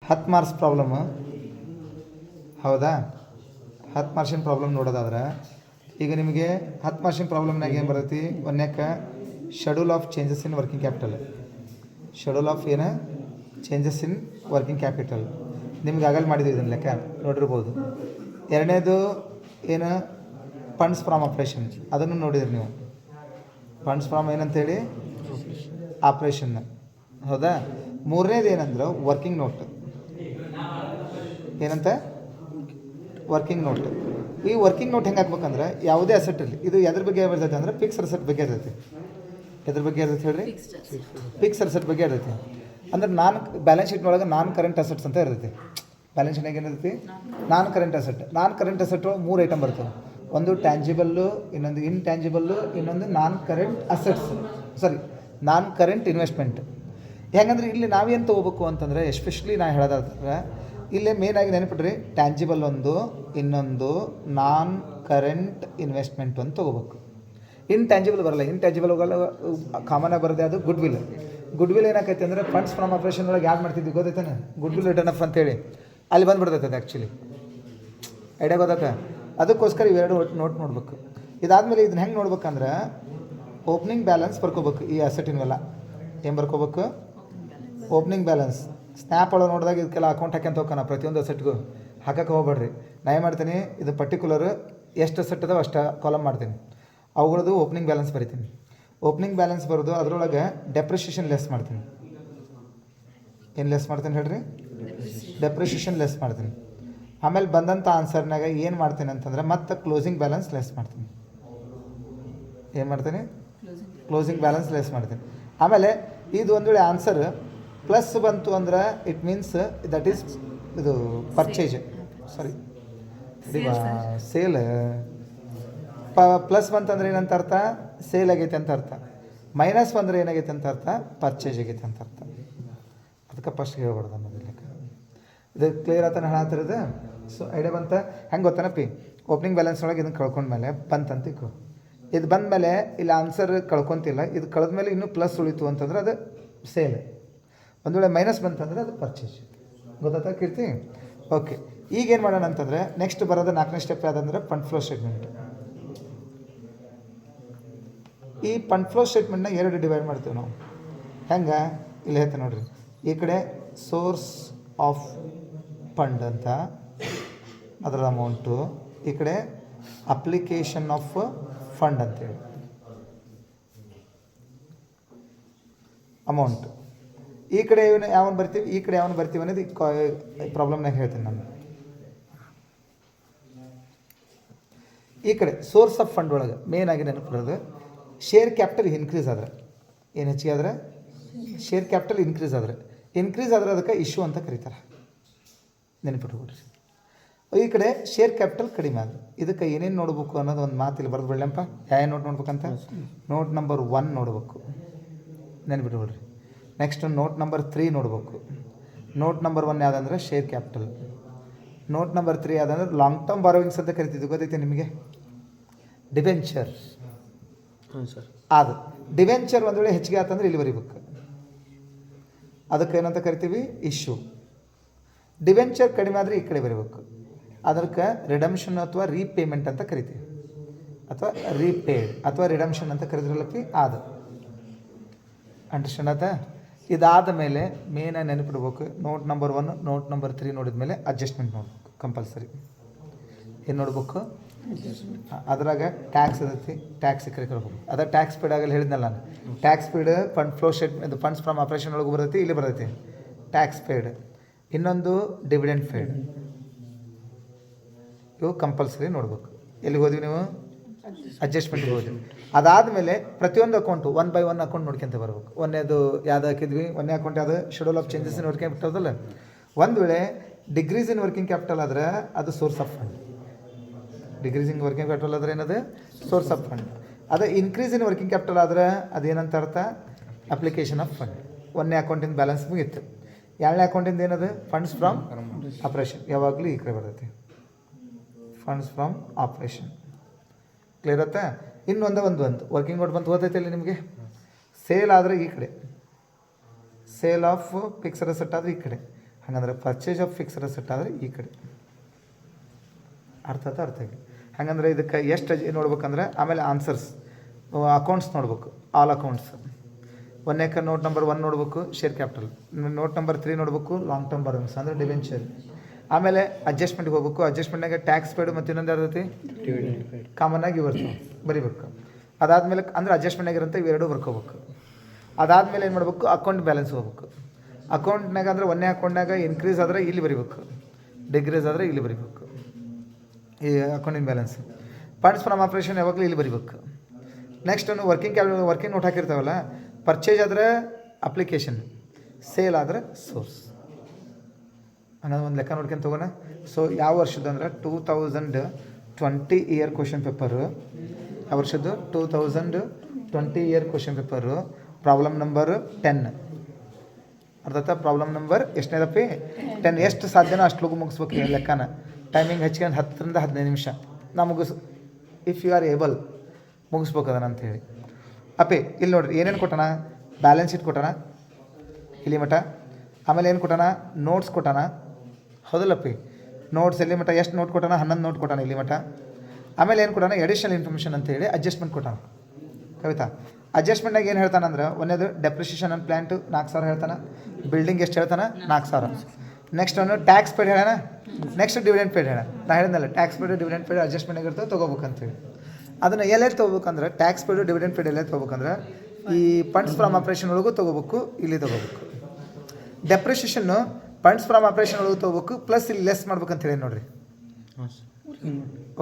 10 marks problem ಹೌದಾ? 10 ಮಾರ್ಕ್ಸಿನ problem ನೋಡೋದಾದ್ರೆ ಈಗ ನಿಮಗೆ 10 ಮಾರ್ಕ್ಸಿನ ಪ್ರಾಬ್ಲಮ್ನಾಗ ಏನು ಬರ್ತೈತಿ? ಒಂದಕ್ಕೆ schedule of changes in working capital. Schedule of ಏನು? ಚೇಂಜಸ್ ಇನ್ ವರ್ಕಿಂಗ್ ಕ್ಯಾಪಿಟಲ್ ನಿಮ್ಗೆ ಆಗಲ್ಲ ಮಾಡಿದ್ವಿ ಇದನ್ನ ಲೆಕ್ಕ ನೋಡಿರ್ಬೋದು. ಎರಡನೇದು ಏನು? ಫಂಡ್ಸ್ ಫ್ರಾಮ್ ಆಪ್ರೇಷನ್, ಅದನ್ನು ನೋಡಿದ್ರಿ ನೀವು. ಫಂಡ್ಸ್ ಫ್ರಾಮ್ ಏನಂತೇಳಿ? ಆಪ್ರೇಷನ್, ಹೌದಾ? ಮೂರನೇದು ಏನಂದ್ರೆ ವರ್ಕಿಂಗ್ ನೋಟ್. ಏನಂತ? Working note. ಈ ವರ್ಕಿಂಗ್ ನೋಟ್ ಹೆಂಗೆ ಹಾಕ್ಬೇಕಂದ್ರೆ ಯಾವುದೇ ಅಸೆಟ್ ಇರಲಿ, ಇದು ಎದ್ರ ಬಗ್ಗೆ ಇರ್ತೈತೆ ಅಂದ್ರೆ ಫಿಕ್ಸ್ ಅಸೆಟ್ ಬಗ್ಗೆ ಇರ್ತೈತಿ. ಎದ್ರ ಬಗ್ಗೆ ಇರ್ತೈತೆ ಹೇಳ್ರಿ? ಫಿಕ್ಸ್ ಅಸೆಟ್ ಬಗ್ಗೆ ಇರ್ತೈತಿ. ಅಂದ್ರೆ ಬ್ಯಾಲೆನ್ಸ್ ಶೀಟ್ನೊಳಗೆ ನಾನ್ ಕರೆಂಟ್ ಅಸೆಟ್ಸ್ ಅಂತ ಇರ್ತೈತಿ. ಬ್ಯಾಲೆನ್ಸ್ ಶೀಟ್ನಾಗ ಏನಿರ್ತೈತಿ? Non current asset. Non current asset 3 item ಬರ್ತವೆ. ಒಂದು ಟ್ಯಾಂಜಿಬಲ್ಲು, ಇನ್ನೊಂದು ಇನ್ಟ್ಯಾಂಜಿಬಲ್ಲು, ಇನ್ನೊಂದು non current assets, non current investment. ಹೆಂಗಂದ್ರೆ ಇಲ್ಲಿ ನಾವೇನು ತೊಗೋಬೇಕು ಅಂತಂದರೆ, ಎಸ್ಪೆಷಲಿ ನಾ ಹೇಳೋದಾದ್ರೆ ಇಲ್ಲೇ ಮೇನಾಗಿ ನೆನಪಿಟ್ರಿ, ಟ್ಯಾಂಜಿಬಲ್ ಒಂದು, ಇನ್ನೊಂದು ನಾನ್ ಕರೆಂಟ್ ಇನ್ವೆಸ್ಟ್ಮೆಂಟ್ ಅಂತ ತೊಗೋಬೇಕು. ಇನ್ಟ್ಯಾಂಜಿಬಲ್ ಬರಲ್ಲ. ಇನ್ಟ್ಯಾಂಜಿಬಲ್ ಹೋಗಲ್ಲ, ಕಾಮನಾಗಿ ಬರೋದೇ ಅದು ಗುಡ್ ವಿಲ್. ಗುಡ್ ವಿಲ್ ಏನಾಕೈತೆ ಅಂದರೆ ಫಂಡ್ಸ್ ಫ್ರಮ್ ಆಪ್ರೇಷನ್ ಒಳಗೆ ಯಾರು ಮಾಡ್ತಿದ್ವಿ ಗೊತ್ತೈತಾನೆ? ಗುಡ್ ವಿಲ್ ರಿಟರ್ನ್ ಅಪ್ ಅಂತೇಳಿ ಅಲ್ಲಿ ಬಂದುಬಿಡ್ತೈತೆ ಅದು. ಆ್ಯಕ್ಚುಲಿ ಐಡಿಯಾ ಗೊತ್ತಾತ? ಅದಕ್ಕೋಸ್ಕರ ಇವೆರಡು ನೋಟ್ ನೋಡ್ಬೇಕು. ಇದಾದಮೇಲೆ ಇದನ್ನ ಹೆಂಗೆ ನೋಡ್ಬೇಕಂದ್ರೆ ಓಪ್ನಿಂಗ್ ಬ್ಯಾಲೆನ್ಸ್ ಬರ್ಕೋಬೇಕು. ಈ ಅಸೆಟಿನವೆಲ್ಲ ಏನು ಬರ್ಕೋಬೇಕು? Opening balance. ಸ್ನ್ಯಾಪ್ ಒಳಗೆ ನೋಡಿದಾಗ ಇದಕ್ಕೆಲ್ಲ ಅಕೌಂಟ್ ಹಾಕ್ಯಂತ ಹೋಗೋಣ. ಪ್ರತಿಯೊಂದು ಅಸೆಟ್ಗೂ ಹಾಕಕ್ಕೆ ಹೋಗ್ಬೇಡ್ರಿ. ನಾ ಏನು ಮಾಡ್ತೀನಿ, ಇದು ಪರ್ಟಿಕ್ಯುಲರ್ ಎಷ್ಟು ಅಸೆಟ್ ಅದಾವೆ ಅಷ್ಟು ಕಾಲಮ್ ಮಾಡ್ತೀನಿ, ಅವುಗಳದ್ದು ಓಪ್ನಿಂಗ್ ಬ್ಯಾಲೆನ್ಸ್ ಬರಿತೀನಿ. ಓಪ್ನಿಂಗ್ ಬ್ಯಾಲೆನ್ಸ್ ಬರೋದು ಅದರೊಳಗೆ ಡೆಪ್ರಿಷಿಯೇಷನ್ ಲೆಸ್ ಮಾಡ್ತೀನಿ. ಏನು ಲೆಸ್ ಮಾಡ್ತೀನಿ ಹೇಳ್ರಿ? ಡೆಪ್ರಿಷಿಯೇಷನ್ ಲೆಸ್ ಮಾಡ್ತೀನಿ. ಆಮೇಲೆ ಬಂದಂಥ ಆನ್ಸರ್ನಾಗ ಏನು ಮಾಡ್ತೀನಿ ಅಂತಂದ್ರೆ ಮತ್ತೆ ಕ್ಲೋಸಿಂಗ್ ಬ್ಯಾಲೆನ್ಸ್ ಲೆಸ್ ಮಾಡ್ತೀನಿ. ಏನು ಮಾಡ್ತೀನಿ? ಕ್ಲೋಸಿಂಗ್ ಬ್ಯಾಲೆನ್ಸ್ ಲೆಸ್ ಮಾಡ್ತೀನಿ. ಆಮೇಲೆ ಇದು ಒಂದು ವೇಳೆ ಆನ್ಸರ್ ಪ್ಲಸ್ ಬಂತು ಅಂದ್ರೆ ಇಟ್ ಮೀನ್ಸ್ ದಟ್ ಈಸ್ ಇದು ಪರ್ಚೇಜ್, ಸೇಲ್. ಪ್ಲಸ್ ಬಂತಂದ್ರೆ ಏನಂತ ಅರ್ಥ? ಸೇಲ್ ಆಗೈತೆ ಅಂತ ಅರ್ಥ. ಮೈನಸ್ ಬಂದರೆ ಏನಾಗೈತೆ ಅಂತ ಅರ್ಥ? ಪರ್ಚೇಜ್ ಆಗೈತೆ ಅಂತ ಅರ್ಥ. ಅದಕ್ಕೆ ಫಸ್ಟ್ ಹೇಳ್ಬಾರ್ದು ಅನ್ನೋದಿಲ್ಲ. ಇದು ಕ್ಲಿಯರ್ ಆತನ ಹೇಳತ್ತಿರೋದು. ಸೊ ಐಡಿಯಾ ಬಂತ? ಹೆಂಗೆ ಗೊತ್ತಾನಪ್ಪಿ? ಓಪ್ನಿಂಗ್ ಬ್ಯಾಲೆನ್ಸ್ ಒಳಗೆ ಇದನ್ನು ಕಳ್ಕೊಂಡ್ಮೇಲೆ ಬಂತಂತ ಇಕ್ಕು. ಇದು ಬಂದಮೇಲೆ ಇಲ್ಲಿ ಆನ್ಸರ್ ಕಳ್ಕೊತಿಲ್ಲ. ಇದು ಕಳೆದ್ಮೇಲೆ ಇನ್ನೂ ಪ್ಲಸ್ ಉಳಿತು ಅಂತಂದ್ರೆ ಅದು ಸೇಲ್. ಒಂದು ವೇಳೆ ಮೈನಸ್ ಬಂತಂದರೆ ಅದು ಪರ್ಚೇಸ್. ಗೊತ್ತಾತ ಕೀರ್ತಿ? ಓಕೆ. ಈಗೇನು ಮಾಡೋಣ ಅಂತಂದರೆ ನೆಕ್ಸ್ಟ್ ಬರೋದು 4ನೇ ಸ್ಟೆಪ್ ಯಾವುದಂದ್ರೆ ಫಂಡ್ ಫ್ಲೋ ಸ್ಟೇಟ್ಮೆಂಟ್. ಈ ಫಂಡ್ ಫ್ಲೋ ಸ್ಟೇಟ್ಮೆಂಟ್ನ 2 ಡಿವೈಡ್ ಮಾಡ್ತೀವಿ ನಾವು. ಹೆಂಗೆ? ಇಲ್ಲಿ ಹೇಳ್ತೇನೆ ನೋಡಿರಿ. ಈ ಕಡೆ ಸೋರ್ಸ್ ಆಫ್ ಫಂಡ್ ಅಂತ ಅದರ ಅಮೌಂಟು, ಈ ಕಡೆ ಅಪ್ಲಿಕೇಶನ್ ಆಫ್ ಫಂಡ್ ಅಂತೇಳಿ ಅಮೌಂಟ್. ಈ ಕಡೆ ಇವನು ಯಾವನು ಬರ್ತೀವಿ, ಈ ಕಡೆ ಯಾವನು ಬರ್ತೀವಿ ಅನ್ನೋದು ಪ್ರಾಬ್ಲಮ್ನಾಗ ಹೇಳ್ತೀನಿ ನಾನು. ಈ ಕಡೆ ಸೋರ್ಸ್ ಆಫ್ ಫಂಡ್ ಒಳಗೆ ಮೇನಾಗಿ ನೆನಪಿರೋದು ಶೇರ್ ಕ್ಯಾಪಿಟಲ್ ಇನ್ಕ್ರೀಸ್ ಆದರೆ, ಏನು ಹೆಚ್ಚಿಗೆ ಆದರೆ ಶೇರ್ ಕ್ಯಾಪಿಟಲ್ ಇನ್ಕ್ರೀಸ್ ಆದರೆ ಅದಕ್ಕೆ ಇಶ್ಯೂ ಅಂತ ಕರೀತಾರೆ. ನೆನಪಿಟ್ಕೊಡ್ರಿ. ಈ ಕಡೆ ಶೇರ್ ಕ್ಯಾಪಿಟಲ್ ಕಡಿಮೆ ಆದರೆ ಇದಕ್ಕೆ ಏನೇನು ನೋಡ್ಬೇಕು ಅನ್ನೋದು ಒಂದು ಮಾತು ಇಲ್ಲಿ ಬರೆದು ಬಿಡಲಪ್ಪ. ಯಾವ ನೋಟ್ ನೋಡ್ಬೇಕಂತ? ನೋಟ್ ನಂಬರ್ 1 ನೋಡ್ಬೇಕು, ನೆನಪಿಟ್ಕೊಡ್ರಿ. ನೆಕ್ಸ್ಟ್ ನೋಟ್ ನಂಬರ್ 3 ನೋಡ್ಬೇಕು. ನೋಟ್ ನಂಬರ್ 1 ಯಾವುದಂದ್ರೆ ಶೇರ್ ಕ್ಯಾಪಿಟಲ್. ನೋಟ್ ನಂಬರ್ 3 ಯಾವುದಂದ್ರೆ ಲಾಂಗ್ ಟರ್ಮ್ ಬಾರೋವಿಂಗ್ಸ್ ಅಂತ ಕರಿತಿದ್ವಿ, ಗೊತ್ತೈತೆ ನಿಮಗೆ? ಡಿವೆಂಚರ್. ಹಾಂ ಸರ್. ಅದು ಡಿವೆಂಚರ್ ಒಂದು ವೇಳೆ ಹೆಚ್ಚಿಗೆ ಆತಂದ್ರೆ ಇಲ್ಲಿ ಬರೀಬೇಕು. ಅದಕ್ಕೆ ಏನಂತ ಕರಿತೀವಿ? ಇಶ್ಯೂ. ಡಿವೆಂಚರ್ ಕಡಿಮೆ ಆದರೆ ಈ ಕಡೆ ಬರೀಬೇಕು. ಅದಕ್ಕೆ ರಿಡಮ್ಷನ್ ಅಥವಾ ರೀಪೇಮೆಂಟ್ ಅಂತ ಕರಿತೀವಿ, ಅಥವಾ ರೀಪೇಡ್ ಅಥವಾ ರಿಡಮ್ಷನ್ ಅಂತ ಕರೆದ್ರಲ್ಲಪ್ಪಿ ಅದು. ಅಂಡರ್ಸ್ಟ್ಯಾಂಡ್ ಆಯ್ತಾ? ಇದಾದ ಮೇಲೆ ಮೇನಾಗಿ ನೆನಪಿಡ್ಬೇಕು, ನೋಟ್ ನಂಬರ್ 1 ನೋಟ್ ನಂಬರ್ 3 ನೋಡಿದ ಮೇಲೆ ಅಡ್ಜಸ್ಟ್ಮೆಂಟ್ ನೋಡ್ಬೇಕು ಕಂಪಲ್ಸರಿ. ಏನು ನೋಡ್ಬೇಕು? ಅದ್ರಾಗ ಟ್ಯಾಕ್ಸ್ ಇರ್ತೈತಿ, ಟ್ಯಾಕ್ಸ್ ಈ ಕಡೆ ಹೋಗ್ಬೇಕು. ಅದ ಟ್ಯಾಕ್ಸ್ ಪೇಡ್ ಆಗಲ್ಲ ಹೇಳಿದ್ನಲ್ಲ ನಾನು. Tax paid fund flow statement, funds from operation ಒಳಗೆ ಬರ್ತೈತಿ, ಇಲ್ಲಿ ಬರ್ತೈತಿ ಟ್ಯಾಕ್ಸ್ ಪೇಡ್. ಇನ್ನೊಂದು ಡಿವಿಡೆಂಡ್ ಪೇಡ್. ಇವು ಕಂಪಲ್ಸರಿ ನೋಡ್ಬೇಕು. ಎಲ್ಲಿಗೆ ಹೋದ್ವಿ ನೀವು? ಅಡ್ಜಸ್ಟ್ಮೆಂಟ್ಗೆ ಹೋದ್ವಿ. ಅದಾದಮೇಲೆ ಪ್ರತಿಯೊಂದು ಅಕೌಂಟು 1 by 1 ಅಕೌಂಟ್ ನೋಡ್ಕೊಂತ ಬರ್ಬೇಕು. ಒಂದೇದು ಯಾವ್ದು ಹಾಕಿದ್ವಿ? 1ನೇ ಅಕೌಂಟ್ ಯಾವುದು? Schedule of changes in working capital ಅದಲ್ಲ. ಒಂದು ವೇಳೆ ಡಿಕ್ರೀಸ್ ಇನ್ ವರ್ಕಿಂಗ್ ಕ್ಯಾಪಿಟಲ್ ಆದರೆ ಅದು source of fund. Decrease in working capital ಆದರೆ ಏನದು? Source of fund. ಅದು ಇನ್ಕ್ರೀಸ್ ಇನ್ ವರ್ಕಿಂಗ್ ಕ್ಯಾಪಿಟಲ್ ಆದರೆ ಅದೇನಂತ ಅರ್ಥ? Application of fund. 1ನೇ ಅಕೌಂಟಿಂದ ಬ್ಯಾಲೆನ್ಸ್ ಮುಗಿತ್ತು. 2ನೇ ಅಕೌಂಟಿಂದ ಏನದು? Funds from operation. ಯಾವಾಗಲೂ ಈ ಕಡೆ ಬರ್ತೈತಿ, ಫಂಡ್ಸ್ ಫ್ರಮ್ ಆಪ್ರೇಷನ್. ಕ್ಲಿಯರ್ ಆಯ್ತಾ? ಇನ್ನೊಂದು ವರ್ಕಿಂಗ್ ನೋಟ್ ಬಂತು, ಓದೈತೆ ಇಲ್ಲಿ ನಿಮಗೆ. ಸೇಲ್ ಆದರೆ ಈ ಕಡೆ, ಸೇಲ್ ಆಫ್ ಫಿಕ್ಸ್ಡ್ ಅಸೆಟ್ ಆದರೆ ಈ ಕಡೆ. ಹಾಗಂದ್ರೆ ಪರ್ಚೇಸ್ ಆಫ್ ಫಿಕ್ಸ್ಡ್ ಅಸೆಟ್ ಅಂದರೆ ಈ ಕಡೆ ಅರ್ಥ ಆಗಿ ಹಾಗಂದ್ರೆ ಇದಕ್ಕೆ ಎಷ್ಟು ನೋಡ್ಬೇಕಂದ್ರೆ ಆಮೇಲೆ ಆನ್ಸರ್ಸ್ ಅಕೌಂಟ್ಸ್ ನೋಡ್ಬೇಕು, ಆಲ್ ಅಕೌಂಟ್ಸ್. ಒಂದನೇಕ ನೋಟ್ ನಂಬರ್ 1 ನೋಡ್ಬೇಕು, ಶೇರ್ ಕ್ಯಾಪಿಟಲ್. ನೋಟ್ ನಂಬರ್ 3 ನೋಡ್ಬೇಕು, ಲಾಂಗ್ ಟರ್ಮ್ ಬಾರೋಯಿಂಗ್ಸ್ ಅಂದರೆ ಡಿವೆಂಚರ್. ಆಮೇಲೆ ಅಡ್ಜಸ್ಟ್ಮೆಂಟ್ಗೆ ಹೋಗ್ಬೇಕು. ಅಡ್ಜಸ್ಟ್ಮೆಂಟ್ನಾಗ ಟ್ಯಾಕ್ಸ್ ಪೇಡು ಮತ್ತು ಇನ್ನೊಂದು ಯಾವ್ದೈತಿ ಕಾಮನ್ ಆಗಿ ಇವರು ಬರಿಬೇಕು. ಅದಾದಮೇಲೆ ಅಂದರೆ ಅಡ್ಜಸ್ಟ್ಮೆಂಟ್ನಾಗಿರೋಂಥ ಇವೆರಡು ಬರ್ಕೋಬೇಕು. ಅದಾದಮೇಲೆ ಏನು ಮಾಡ್ಬೇಕು, ಅಕೌಂಟ್ ಬ್ಯಾಲೆನ್ಸ್ ಹೋಗ್ಬೇಕು. ಅಕೌಂಟ್ನಾಗ ಅಂದರೆ ಒಂದೇ ಅಕೌಂಟ್ನಾಗ ಇನ್ಕ್ರೀಸ್ ಆದರೆ ಇಲ್ಲಿ ಬರಿಬೇಕು, ಡಿಕ್ರೀಸ್ ಆದರೆ ಇಲ್ಲಿ ಬರಿಬೇಕು ಈ ಅಕೌಂಟಿನ ಬ್ಯಾಲೆನ್ಸ್. ಫಂಡ್ಸ್ ಫ್ರಮ್ ಆಪ್ರೇಷನ್ ಯಾವಾಗಲೂ ಇಲ್ಲಿ ಬರಿಬೇಕು. ನೆಕ್ಸ್ಟ್ ವರ್ಕಿಂಗ್ ನೋಟ್ ಹಾಕಿರ್ತಾವಲ್ಲ, ಪರ್ಚೇಸ್ ಆದರೆ ಅಪ್ಲಿಕೇಶನ್, ಸೇಲ್ ಆದರೆ ಸೋರ್ಸ್. ಹಂಗಂದ್ರೆ ಒಂದು ಲೆಕ್ಕ ನೋಡ್ಕೊಂಡು ತೊಗೋಣ. ಸೊ ಯಾವ ವರ್ಷದ್ದು ಅಂದ್ರೆ 2020 ಇಯರ್ ಕ್ವಶನ್ ಪೇಪರು. ಯಾವ ವರ್ಷದ್ದು 2020 year question paper. Problem number 10 ಅರ್ಥಾತ್ ಪ್ರಾಬ್ಲಮ್ ನಂಬರ್ ಎಷ್ಟನೇದಪ್ಪಿ 10. ಎಷ್ಟು ಸಾಧ್ಯನೋ ಅಷ್ಟು ಲಗು ಮುಗಿಸ್ಬೇಕು ಈ ಲೆಕ್ಕನ. ಟೈಮಿಂಗ್ ಹೆಚ್ಚಿಗೆ 10 ರಿಂದ 15 ನಿಮಿಷ ನಾ ಇಫ್ ಯು ಆರ್ ಏಬಲ್ ಮುಗಿಸ್ಬೇಕು ಅದನ್ನ ಅಂಥೇಳಿ. ಅಪ್ಪಿ ಇಲ್ಲಿ ನೋಡಿರಿ ಏನೇನು ಕೊಟ್ಟಾನ, ಬ್ಯಾಲೆನ್ಸ್ ಶೀಟ್ ಕೊಟ್ಟಾನ ಇಲ್ಲಿ ಮಟ. ಆಮೇಲೆ ಏನು ಕೊಟ್ಟಾನ, ನೋಟ್ಸ್ ಕೊಟ್ಟಾನ, ಹೌದಲ್ಲಪ್ಪಿ. ನೋಟ್ಸ್ ಎಲ್ಲಿ ಮಟ ಎಷ್ಟು ನೋಟ್ ಕೊಟ್ಟಾನ, 11 ನೋಟ್ ಕೊಟ್ಟಾನ ಇಲ್ಲಿ ಮಟ. ಆಮೇಲೆ ಏನು ಕೊಟ್ಟಾನ, ಎಡಿಷನಲ್ ಇನ್ಫಾರ್ಮೇಷನ್ ಅಂತೇಳಿ ಅಡ್ಜಸ್ಟ್ಮೆಂಟ್ ಕೊಟ್ಟಾನ. ಕವಿತಾ ಅಡ್ಜಸ್ಟ್ಮೆಂಟ್ನಾಗ ಏನು ಹೇಳ್ತಾನೆ ಅಂದ್ರೆ, ಒಂದೇದು ಡೆಪ್ರಿಸಿಯೇಷನ್ ಆನ್ ಪ್ಲ್ಯಾಂಟು 4,000 ಹೇಳ್ತಾನೆ. ಬಿಲ್ಡಿಂಗ್ ಎಷ್ಟು ಹೇಳ್ತಾನೆ, 4,000. ನೆಕ್ಸ್ಟ್ ಅವನು ಟ್ಯಾಕ್ಸ್ ಪೇಡ್ ಹೇಳೋಣ. ನೆಕ್ಸ್ಟ್ ಡಿವಿಡೆಂಟ್ ಪೇಡ್ ಹೇಳ. ನಾ ಹೇಳಿದ್ನಲ್ಲ ಟ್ಯಾಕ್ಸ್ ಪೇಡು ಡಿವಿಡೆಂಟ್ ಪೇಡ್ ಅಡ್ಜಸ್ಟ್ಮೆಂಟ್ ಆಗಿರ್ತವೆ ತೊಗೋಬೇಕಂತೇಳಿ. ಅದನ್ನು ಎಲ್ಲೇ ತೊಗೋಬೇಕಂದ್ರೆ ಟ್ಯಾಕ್ಸ್ ಪೇಡು ಡಿವಿಡೆಂಟ್ ಪೇಡ್ ಎಲ್ಲೇ ತೊಗೋಬೇಕಂದ್ರೆ ಈ ಫಂಡ್ಸ್ ಫ್ರಮ್ ಆಪ್ರೇಷನ್ ಒಳಗೂ ತೊಗೋಬೇಕು, ಇಲ್ಲಿ ತೊಗೋಬೇಕು. ಡೆಪ್ರಿಸಿಯೇಷನ್ನು ಫಂಡ್ಸ್ ಫ್ರಮ್ ಆಪ್ರೇಷನ್ ಒಳಗೂ ತೊಗೋಬೇಕು, ಪ್ಲಸ್ ಇಲ್ಲಿ ಲೆಸ್ ಮಾಡ್ಬೇಕಂತ ಹೇಳಿ ನೋಡಿರಿ.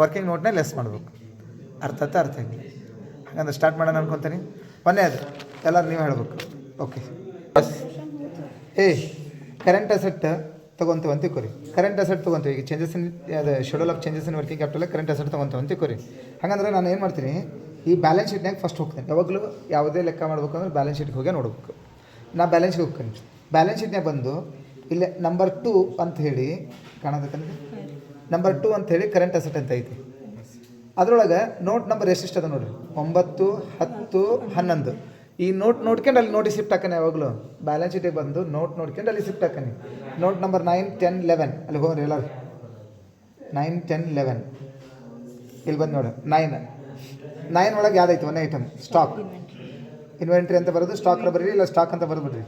ವರ್ಕಿಂಗ್ ನೋಟ್ನ ಲೆಸ್ ಮಾಡ್ಬೇಕು. ಅರ್ಥ ಆಗಿ ಹಾಗಂದ್ರೆ ಸ್ಟಾರ್ಟ್ ಮಾಡೋಣ ಅನ್ಕೊತೀನಿ. ಮೊನ್ನೆ ಅದು ಎಲ್ಲರೂ ನೀವು ಹೇಳ್ಬೇಕು. ಓಕೆ ಕರೆಂಟ್ ಅಸೆಟ್ ತೊಗೊತೀವಿ ಅಂತ ತಿಳ್ಕೊರಿ. Current asset ತೊಗೊತೀವಿ. ಈಗ ಚೇಂಜಸ್ ಇನ್ ಅದು schedule of changes in working capital current asset ತೊಗೊತೀವಿ ಅಂತ ತಿಳ್ಕೊರಿ. ಹಾಗಂದ್ರೆ ನಾನು ಏನು ಮಾಡ್ತೀನಿ, ಈ ಬ್ಯಾಲೆನ್ಸ್ ಶೀಟ್ನಾಗ ಫಸ್ಟ್ ಹೋಗ್ತೀನಿ. ಯಾವಾಗಲೂ ಯಾವುದೇ ಲೆಕ್ಕ ಮಾಡ್ಬೇಕಂದ್ರೆ ಬ್ಯಾಲೆನ್ಸ್ ಶೀಟ್ಗೆ ಹೋಗಿ ನೋಡ್ಬೇಕು. ನಾ ಬ್ಯಾಲೆನ್ಸ್ಗೆ ಹೋಗ್ತೀನಿ. ಬ್ಯಾಲೆನ್ಸ್ ಶೀಟ್ನಾಗ ಬಂದು ಇಲ್ಲೇ ನಂಬರ್ 2 ಅಂತ ಹೇಳಿ ಕಾಣೋದಕ್ಕಂದ್ರೆ ನಂಬರ್ 2 ಅಂತ ಹೇಳಿ ಕರೆಂಟ್ ಅಸೆಟ್ ಅಂತ ಐತಿ. ಅದರೊಳಗೆ ನೋಟ್ ನಂಬರ್ ಎಷ್ಟಿಷ್ಟು ಅದ ನೋಡಿರಿ, 9, 10, 11. ಈ ನೋಡ್ಕೊಂಡು ಅಲ್ಲಿ ನೋಟಿಸ್ ಶಿಫ್ಟ್ ಹಾಕನೆ. ಯಾವಾಗಲೂ ಬ್ಯಾಲೆನ್ಸ್ ಶೀಟಿಗೆ ಬಂದು ನೋಡ್ಕೊಂಡು ಅಲ್ಲಿ ಶಿಫ್ಟ್ ಹಾಕನೆ. ನೋಟ್ ನಂಬರ್ 9, 10, 11 ಅಲ್ಲಿ ಹೋಗ್ರಿ ಎಲ್ಲರೂ. 9, 10, 11 ಇಲ್ಲಿ ಬಂದು ನೋಡಿ. 9 ಒಳಗೆ ಯಾವುದೈತಿ, ಒಂದೇ ಐಟಮ್ ಸ್ಟಾಕ್ ಇನ್ವೆಂಟ್ರಿ ಅಂತ ಬರೋದು. ಸ್ಟಾಕ್ ಬರೀರಿ, ಇಲ್ಲ ಸ್ಟಾಕ್ ಅಂತ ಬರೆದ್ಬಿಡ್ರಿ.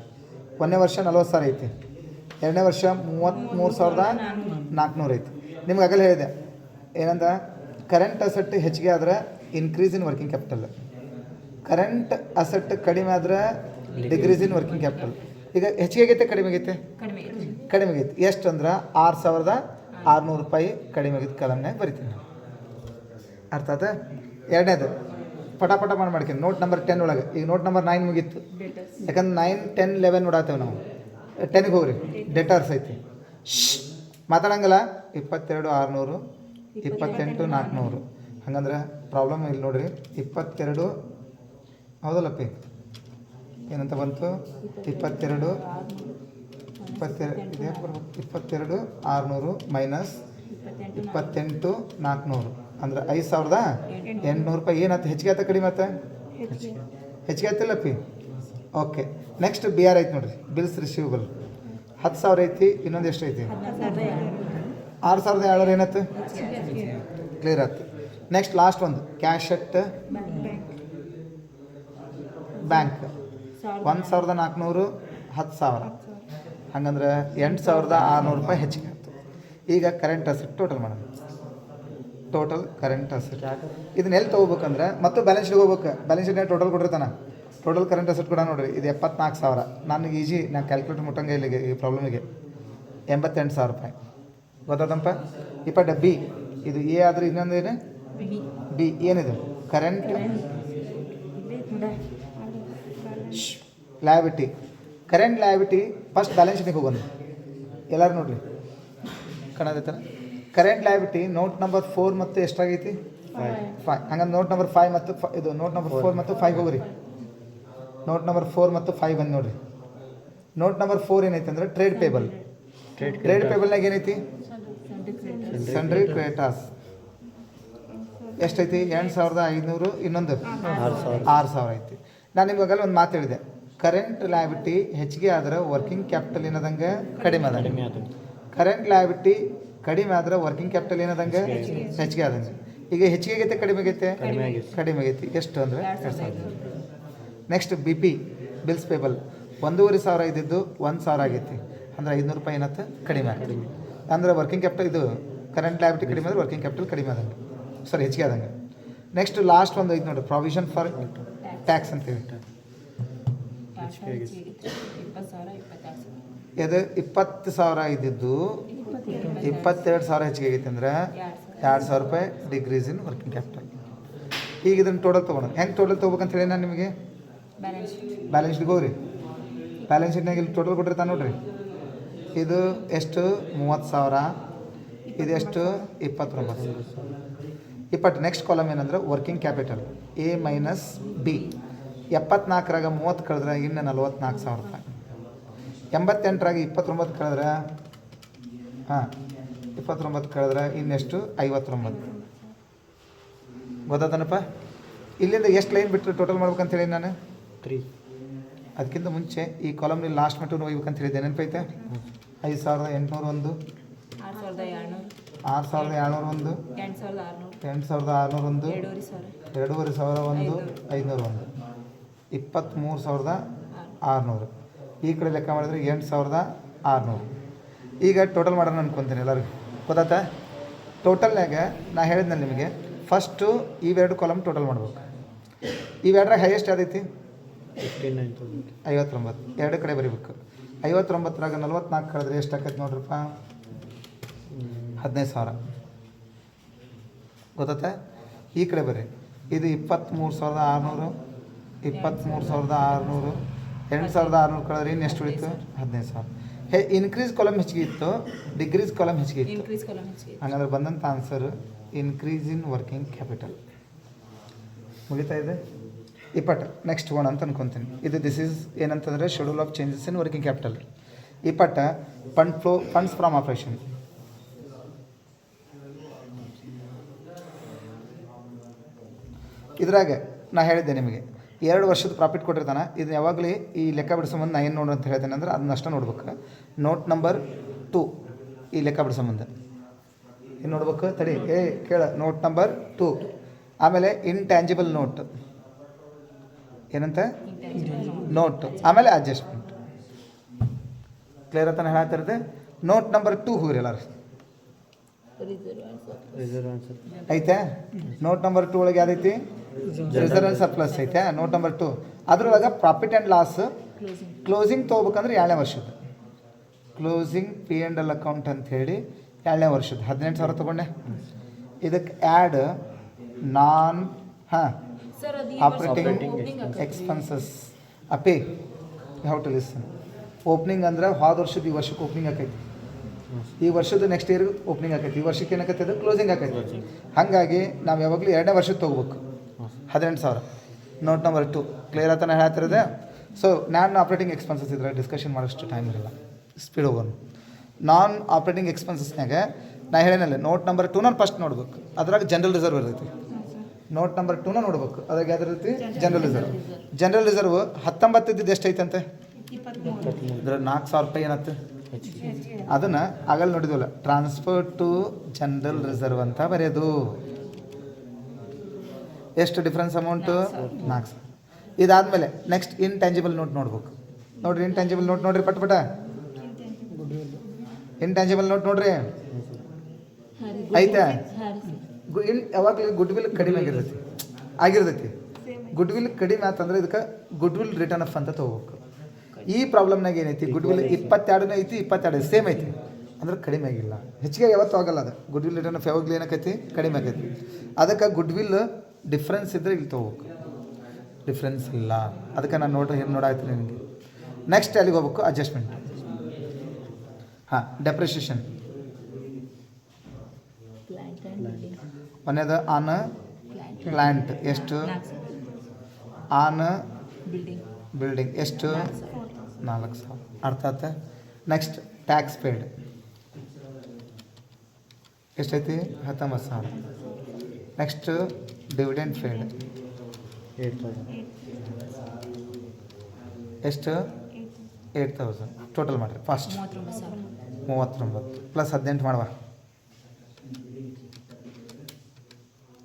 1ನೇ ವರ್ಷ 40,000 ಐತಿ. 2ನೇ ವರ್ಷ 33,400 ಐತಿ. ನಿಮ್ಗೆ ಆಗಲೇ ಹೇಳಿದೆ ಏನಂತ, ಕರೆಂಟ್ ಅಸೆಟ್ ಹೆಚ್ಚಿಗೆ ಆದ್ರೆ increase in working capital, current asset ಕಡಿಮೆ ಆದ್ರೆ ಡಿಕ್ರೀಸ್ ಇನ್ ವರ್ಕಿಂಗ್ ಕ್ಯಾಪಿಟಲ್. ಈಗ ಹೆಚ್ಚಿಗೆ ಆಗೈತೆ ಕಡಿಮೆ ಆಗೈತೆ, ಕಡಿಮೆ ಆಗೈತೆ. ಎಷ್ಟು ಅಂದ್ರೆ 6,600 ರೂಪಾಯಿ ಕಡಿಮೆ ಆಗೈತೆ. ಕಲಮ್ನಾಗ ಬರಿತೀನಿ. ಅರ್ಥ ಆಯ್ತಾ? ಎರಡನೇದು ಪಟ ಮಾಡ್ತೀನಿ. ನೋಟ್ ನಂಬರ್ 10 ಒಳಗೆ ಈಗ ನೋಟ್ ನಂಬರ್ 9 ಮುಗೀತು. ಯಾಕಂದ್ರೆ 9, 10, 11 ನೋಡಾತೇವೆ ನಾವು. 10ಗೆ ಹೋಗ್ರಿ. ಡೆಟಾರ್ಸ್ ಐತಿ, ಮಾತಾಡಂಗಲ್ಲ. 22,600, 28,400. ಹಂಗಂದ್ರೆ ಪ್ರಾಬ್ಲಮ್ ಇಲ್ಲಿ ನೋಡ್ರಿ. 22 ಹೌದಲ್ಲಪ್ಪಿ ಏನಂತ ಬಂತು, 22 22,600 ಮೈನಸ್ 28,400 ಅಂದ್ರೆ 5,800 ರೂಪಾಯಿ. ಏನಾಯ್ತು, ಹೆಚ್ಚಿಗೆ ಆಯ್ತಾ ಕಡಿಮೆ ಆಯ್ತಾ? ಹೆಚ್ಚಿಗೆ ಆಯ್ತಿಲ್ಲಪ್ಪಿ. ಓಕೆ ನೆಕ್ಸ್ಟ್ ಬಿ ಆರ್ ಐತಿ ನೋಡ್ರಿ, ಬಿಲ್ಸ್ ರಿಸೀವಬಲ್ 10,000 ಐತಿ. ಇನ್ನೊಂದು ಎಷ್ಟು ಐತಿ, 6,700 ಏನಾಯ್ತು, ಕ್ಲಿಯರ್ ಆಯ್ತು. ನೆಕ್ಸ್ಟ್ ಲಾಸ್ಟ್ ಒಂದು ಕ್ಯಾಶ್ ಅಟ್ ಬ್ಯಾಂಕ್ 1,400, 10,000. ಹಂಗಂದ್ರೆ 8,600 ರೂಪಾಯಿ ಹೆಚ್ಚಿಗೆ ಆಯ್ತು. ಈಗ ಕರೆಂಟ್ ಅಸೆಟ್ ಟೋಟಲ್ ಮಾಡೋಣ. ಟೋಟಲ್ ಕರೆಂಟ್ ಅಸೆಟ್ ಇದನ್ನ ಎಲ್ಲಿ ತೊಗೋಬೇಕಂದ್ರೆ ಮತ್ತು ಬ್ಯಾಲೆನ್ಸ್ ಶೀಟ್ಗೆ ಹೋಗ್ಬೇಕು. ಬ್ಯಾಲೆನ್ಸ್ ಶೀಟ್ನಾಗ ಟೋಟಲ್ ಕೊಟ್ಟಿರ್ತಾನೆ. ಟೋಟಲ್ ಕರೆಂಟ್ ಅಸೆಟ್ ಕೂಡ ನೋಡಿರಿ, ಇದು 74,000. ನನಗೆ ನಾನು ಕ್ಯಾಲ್ಕುಲೇಟರ್ ಮುಟ್ಟಂಗೆ ಇಲ್ಲಿಗೆ ಈ ಪ್ರಾಬ್ಲಮಿಗೆ 88,000 ರೂಪಾಯಿ. ಗೊತ್ತಾದಪ್ಪ. ಇಪ್ಪಟ್ಟು ಬಿ ಇದು ಎ ಆದರೆ ಇನ್ನೊಂದು ಏನು ಬಿ ಏನಿದು current liability. Current liability first balance ಶೀಟಿಗೆ ಹೋಗೋಣ. ಎಲ್ಲರೂ ನೋಡಿರಿ ಕಾಣೋದೈತನ. ಕರೆಂಟ್ ಲಯಬಿಲಿಟಿ ನೋಟ್ ನಂಬರ್ 4 ಮತ್ತು ಎಷ್ಟಾಗೈತಿ 5. ಹಂಗಂದ್ರೆ ನೋಟ್ ನಂಬರ್ 5 ಮತ್ತು ಇದು ನೋಟ್ ನಂಬರ್ 4 ಮತ್ತು 5 ಹೋಗ್ರಿ. ನೋಟ್ ನಂಬರ್ 4 ಮತ್ತು 5 ಬಂದು ನೋಡಿರಿ. ನೋಟ್ ನಂಬರ್ 4 ಏನೈತಿ ಅಂದರೆ ಟ್ರೇಡ್ ಪೇಬಲ್. ಟ್ರೇಡ್ ಪೇಬಲ್ನಾಗ ಏನೈತಿ, ಸನ್ಡ್ರಿ ಕ್ರೆಡಿಟರ್ಸ್ ಎಷ್ಟೈತಿ, 8,500. ಇನ್ನೊಂದು 6,000 ಐತಿ. ನಾನು ನಿಮ್ಗಾಗಲ್ಲ ಒಂದು ಮಾತು ಹೇಳಿದೆ, ಕರೆಂಟ್ ಲಯಬಿಲಿಟಿ ಹೆಚ್ಚಿಗೆ ಆದ್ರೆ ವರ್ಕಿಂಗ್ ಕ್ಯಾಪಿಟಲ್ ಏನದಂಗೆ ಕಡಿಮೆ ಕಡಿಮೆ ಆದಂಗೆ. ಆದಂಗೆ. ಕರೆಂಟ್ ಲಯಬಿಲಿಟಿ ಕಡಿಮೆ ಆದ್ರೆ ವರ್ಕಿಂಗ್ ಕ್ಯಾಪಿಟಲ್ ಏನದಂಗೆ ಹೆಚ್ಚಿಗೆ ಆದಂಗೆ. ಈಗ ಹೆಚ್ಚಿಗೆ ಆಗೈತೆ ಕಡಿಮೆ ಆಗೈತೆ ಕಡಿಮೆ ಆಗೈತೆ. ಕಡಿಮೆ ಆಗೈತಿ. ಎಷ್ಟು ಅಂದರೆ 2,500. Next B P bills payable 1,500 ಇದ್ದಿದ್ದು 1,000 ಆಗೈತಿ. ಅಂದ್ರೆ 500 ರೂಪಾಯಿ ಏನತ್ತ ಕಡಿಮೆ ಆಗೈತಿ. ಅಂದ್ರೆ ವರ್ಕಿಂಗ್ ಕ್ಯಾಪಿಟಲ್ ಇದು ಕರೆಂಟ್ ಲಯಬಿಲಿಟಿ ಕಡಿಮೆ ಆದರೆ ವರ್ಕಿಂಗ್ ಕ್ಯಾಪಿಟಲ್ ಕಡಿಮೆ ಆದಂಗೆ, ಸಾರಿ ಹೆಚ್ಚಿಗೆ ಆದಂಗೆ. ನೆಕ್ಸ್ಟ್ ಲಾಸ್ಟ್ ಒಂದು ಐದು ನೋಡಿ, ಪ್ರಾವಿಷನ್ ಫಾರ್ ಟ್ಯಾಕ್ಸ್ ಅಂತೇಳಿ. ಇದು 20,000 ಇದ್ದಿದ್ದು 22,000 ಹೆಚ್ಚಿಗೆ ಆಗೈತೆ ಅಂದ್ರೆ 2,000 ರೂಪಾಯಿ ಡಿಗ್ರೀಸ್ ಇನ್ ವರ್ಕಿಂಗ್ ಕ್ಯಾಪಿಟಲ್. ಈಗ ಇದನ್ನು ಟೋಟಲ್ ತೊಗೊಳೋಣ. ಹೆಂಗೆ ಟೋಟಲ್ ತೊಗೋಬೇಕಂತ ಹೇಳಿ ನಾನು ನಿಮಗೆ ಬ್ಯಾಲೆನ್ಸ್ ಶೀಟ್ಗೆ ಹೋಗ್ರಿ. ಬ್ಯಾಲೆನ್ಸ್ ಶೀಟ್ನಾಗ ಇಲ್ಲಿ ಟೋಟಲ್ ಕೊಟ್ಟಿರ್ತಾನೆ ನೋಡ್ರಿ. ಇದು ಎಷ್ಟು 30,000, ಇದು ಎಷ್ಟು 29,000. ನೆಕ್ಸ್ಟ್ ಕಾಲಮ್ ಏನಂದ್ರೆ working capital A minus B. 74ರಾಗ 30 ಕಳೆದ್ರೆ ಇನ್ನು 44,000 ರೂಪಾಯಿ. 88ರಾಗ 29 ಕಳೆದ್ರೆ 29 ಕಳೆದ್ರೆ ಇನ್ನೆಷ್ಟು 59. ಗೊತ್ತಾತನಪ್ಪ? ಇಲ್ಲಿಂದ ಎಷ್ಟು ಲೈನ್ ಬಿಟ್ಟರೆ ಟೋಟಲ್ ಮಾಡ್ಬೇಕಂತ ಹೇಳಿ ನಾನು 3. ಅದಕ್ಕಿಂತ ಮುಂಚೆ ಈ ಕಾಲಮ್ನಲ್ಲಿ ಲಾಸ್ಟ್ ಮಟ್ಟ ಹೋಗ್ಬೇಕಂತ ಹೇಳಿದ್ದೆ, ನೆನಪೈತೆ? 5,801, 6,701, 8,601, 2,501, 501, 23,600. ಈ ಕಡೆ ಲೆಕ್ಕ ಮಾಡಿದ್ರೆ 8,600. ಈಗ ಟೋಟಲ್ ಮಾಡೋಣ ಅನ್ಕೊತೀನಿ ಎಲ್ಲರಿಗೂ. ಗೊತ್ತಾತ? ಟೋಟಲ್ನಾಗ ನಾ ಹೇಳಿದ್ನಲ್ಲ ನಿಮಗೆ, ಫಸ್ಟು ಇವೆರಡು ಕಾಲಮ್ ಟೋಟಲ್ ಮಾಡ್ಬೇಕು. ಇವೆರಡರಾಗ ಹೈಯೆಸ್ಟ್ ಯಾವ್ದೈತಿ? 59. ಎರಡು ಕಡೆ ಬರೀಬೇಕು. 59ರಾಗ 44 ಕಳೆದ್ರೆ ಎಷ್ಟು ಆಕೈತೆ ನೋಡ್ರಪ್ಪ? 15,000. ಗೊತ್ತಾತ? ಈ ಕಡೆ ಬರ್ರಿ. ಇದು 23,600, 23,600, 8,600 ಕಳೆದ್ರೆ ಇನ್ನು ಎಷ್ಟು ಉಳಿತು? 15,000. ಇನ್ಕ್ರೀಸ್ ಕಾಲಮ್ ಹೆಚ್ಚಿಗೆ ಇತ್ತು, ಡಿಕ್ರೀಸ್ ಕಾಲಮ್ ಹೆಚ್ಚಿಗೆ ಇತ್ತು. ಹಂಗಂದ್ರೆ ಬಂದಂಥ answer increase in working capital. ಮುಗಿತಾ ಇದೆ 20. ನೆಕ್ಸ್ಟ್ ಒನ್ ಅಂತ ಅನ್ಕೊತೀನಿ. ಇದು ದಿಸ್ ಈಸ್ ಏನಂತಂದರೆ schedule of changes in working capital. 20 funds from operation. ಇದ್ರಾಗ ನಾ ಹೇಳಿದ್ದೆ ನಿಮಗೆ 2 ವರ್ಷದ ಪ್ರಾಫಿಟ್ ಕೊಟ್ಟಿರ್ತಾನೆ. ಇದು ಯಾವಾಗಲೂ ಈ ಲೆಕ್ಕ ಬಿಡಿಸೋ ನಾ ಏನು ನೋಡು ಅಂತ ಹೇಳ್ತೇನೆ ಅಂದ್ರೆ ಅದನ್ನಷ್ಟು ನೋಡ್ಬೇಕು. ನೋಟ್ ನಂಬರ್ 2 ಈ ಲೆಕ್ಕ ಬಿಡಿಸೋ ಮುಂದೆ ಏನು ನೋಡ್ಬೇಕು? ತಡಿ ಕೇಳ. Note number 2. ಆಮೇಲೆ ಇಂಟ್ಯಾಂಜಿಬಲ್ ನೋಟ್ ಏನಂತ ನೋಟ್, ಆಮೇಲೆ ಅಡ್ಜಸ್ಟ್ಮೆಂಟ್. ಕ್ಲಿಯರ್ ಅಂತ ಹೇಳ್ತಿರುತ್ತೆ. ನೋಟ್ ನಂಬರ್ 2 ಹೋಗ್ರಿ ಎಲ್ಲರೂ. ಐತೆ ನೋಟ್ ನಂಬರ್ 2 ಒಳಗೆ ಯಾವ್ದೈತಿ? ರಿಸರ್ವ್ ಆ್ಯಂಡ್ ಸರ್ಪ್ಲಸ್ ಐತೆ ನೋಟ್ ನಂಬರ್ 2. ಅದ್ರೊಳಗೆ ಪ್ರಾಫಿಟ್ ಆ್ಯಂಡ್ ಲಾಸ್ ಕ್ಲೋಸಿಂಗ್ ತೊಗೋಬೇಕಂದ್ರೆ 2ನೇ ವರ್ಷದ ಕ್ಲೋಸಿಂಗ್ P&L ಅಕೌಂಟ್ ಅಂತ ಹೇಳಿ 2ನೇ ವರ್ಷದ 18,000 ತೊಗೊಂಡೆ. ಇದಕ್ಕೆ ಆ್ಯಡ್ ನಾನ್ ಆಪ್ರೇಟಿಂಗ್ ಎಕ್ಸ್ಪೆನ್ಸಸ್ ಅಪೇ ಹೌ ಟು ಲಿಸನ್. ಓಪನಿಂಗ್ ಅಂದ್ರೆ ಹೋದ ವರ್ಷದ ಈ ವರ್ಷಕ್ಕೆ ಓಪನಿಂಗ್ ಆಕೈತಿ, ಈ ವರ್ಷದ ನೆಕ್ಸ್ಟ್ ಇಯರ್ ಓಪನಿಂಗ್ ಆಕೈತಿ, ಈ ವರ್ಷಕ್ಕೆ ಏನಾಕೈತಿ ಅದು ಕ್ಲೋಸಿಂಗ್ ಆಕೈತಿ. ಹಾಗಾಗಿ ನಾವು ಯಾವಾಗಲೂ 2ನೇ ವರ್ಷದ ತೊಗೋಬೇಕು 18,000. ನೋಟ್ ನಂಬರ್ 2 ಕ್ಲಿಯರ್ ಆತನ ಹೇಳ್ತಿರೋದೆ. ಸೊ ನಾನ್ ಆಪ್ರೇಟಿಂಗ್ ಎಕ್ಸ್ಪೆನ್ಸಸ್ ಇದ್ರೆ ಡಿಸ್ಕಷನ್ ಮಾಡೋಷ್ಟು ಟೈಮ್ ಇರಲ್ಲ, ಸ್ಪೀಡ್ ಹೋಗೋಣ. ನಾನ್ ಆಪ್ರೇಟಿಂಗ್ ಎಕ್ಸ್ಪೆನ್ಸಸ್ನಾಗ ನಾ ಹೇಳಿನಲ್ಲ ನೋಟ್ ನಂಬರ್ 2 ನಾನು ಫಸ್ಟ್ ನೋಡ್ಬೇಕು. ಅದ್ರಾಗ ಜನರಲ್ ರಿಸರ್ವ್ ಇರ್ತೈತಿ. ನೋಟ್ ನಂಬರ್ 2 ನೋಡ್ಬೇಕು. ಅದ್ರಾಗ ಯಾವ್ದು ಇರ್ತೈತಿ? General reserve. ಜನರಲ್ ರಿಸರ್ವ್ 19 ಇದ್ದಿದ್ದು ಎಷ್ಟೈತಂತೆ? 4,000 ರೂಪಾಯಿ ಏನತ್ತೆ? ಅದನ್ನು ಆಗಲ್ಲ ನೋಡಿದ್ವಲ್ಲ, ಟ್ರಾನ್ಸ್ಫರ್ ಟು ಜನರಲ್ ರಿಸರ್ವ್ ಅಂತ ಬರೆಯೋದು. ಎಷ್ಟು ಡಿಫ್ರೆನ್ಸ್ ಅಮೌಂಟು? 4,000. ಇದಾದಮೇಲೆ ನೆಕ್ಸ್ಟ್ ಇಂಟ್ಯಾಂಜಿಬಲ್ ನೋಟ್ ನೋಡ್ಬೇಕು. ನೋಡಿರಿ ಇಂಟ್ಯಾಂಜಿಬಲ್ ನೋಟ್ ನೋಡಿರಿ ಪಟ್ಪಟ. ಇಂಟ್ಯಾಂಜಿಬಲ್ ನೋಟ್ ನೋಡ್ರಿ ಐತೆ. ಯಾವಾಗಲೂ ಗುಡ್ ವಿಲ್ ಕಡಿಮೆ ಆಗಿರ್ತೈತಿ. ಗುಡ್ ವಿಲ್ ಕಡಿಮೆ ಆತಂದ್ರೆ ಇದಕ್ಕೆ ಗುಡ್ ವಿಲ್ ರಿಟರ್ನ್ ಅಫ್ ಅಂತ ತೊಗೋಬೇಕು. ಈ ಪ್ರಾಬ್ಲಮ್ನಾಗ ಏನೈತಿ? ಗುಡ್ ವಿಲ್ 22 ಐತಿ, 22 ಸೇಮ್ ಐತಿ, ಅಂದ್ರೆ ಕಡಿಮೆ ಆಗಿಲ್ಲ. ಹೆಚ್ಚಿಗೆ ಯಾವತ್ತೂ ಆಗಲ್ಲ. ಅದು ಗುಡ್ ವಿಲ್ ರಿಟರ್ನ್ ಆಫ್ ಯಾವಾಗಲೂ ಏನಕ್ಕೈತಿ? ಕಡಿಮೆ ಆಗೈತಿ. ಅದಕ್ಕೆ ಗುಡ್ ವಿಲ್ ಡಿಫ್ರೆನ್ಸ್ ಇದ್ದರೆ ಇಲ್ಲಿ ತೊಗೋಬೇಕು. ಡಿಫ್ರೆನ್ಸ್ ಇಲ್ಲ, ಅದಕ್ಕೆ ನಾನು ನೋಡ್ರಿ ಏನು ನೋಡಾಯ್ತು ನಿಮಗೆ. ನೆಕ್ಸ್ಟ್ ಅಲ್ಲಿಗೆ ಹೋಗ್ಬೇಕು ಅಡ್ಜಸ್ಟ್ಮೆಂಟ್. ಡೆಪ್ರಿಷಿಯೇಷನ್ ಒಂದೇದು ಆನ್ ಪ್ಲ್ಯಾಂಟ್ ಎಷ್ಟು? ಆನ್ ಬಿಲ್ಡಿಂಗ್ ಎಷ್ಟು? 4,000. ಅರ್ಥ ಆಯ್ತಾ? ನೆಕ್ಸ್ಟ್ ಟ್ಯಾಕ್ಸ್ ಪೇಯ್ಡ್ ಎಷ್ಟೈತಿ? 19,000. ನೆಕ್ಸ್ಟ್ ಡಿವಿಡೆಂಡ್ ಪೇಯ್ಡ್ ಎಷ್ಟು 8000 ಟೋಟಲ್ ಮಾಡಿರಿ ಫಾಸ್ಟ್ 39 ಪ್ಲಸ್ 18 ಮಾಡುವ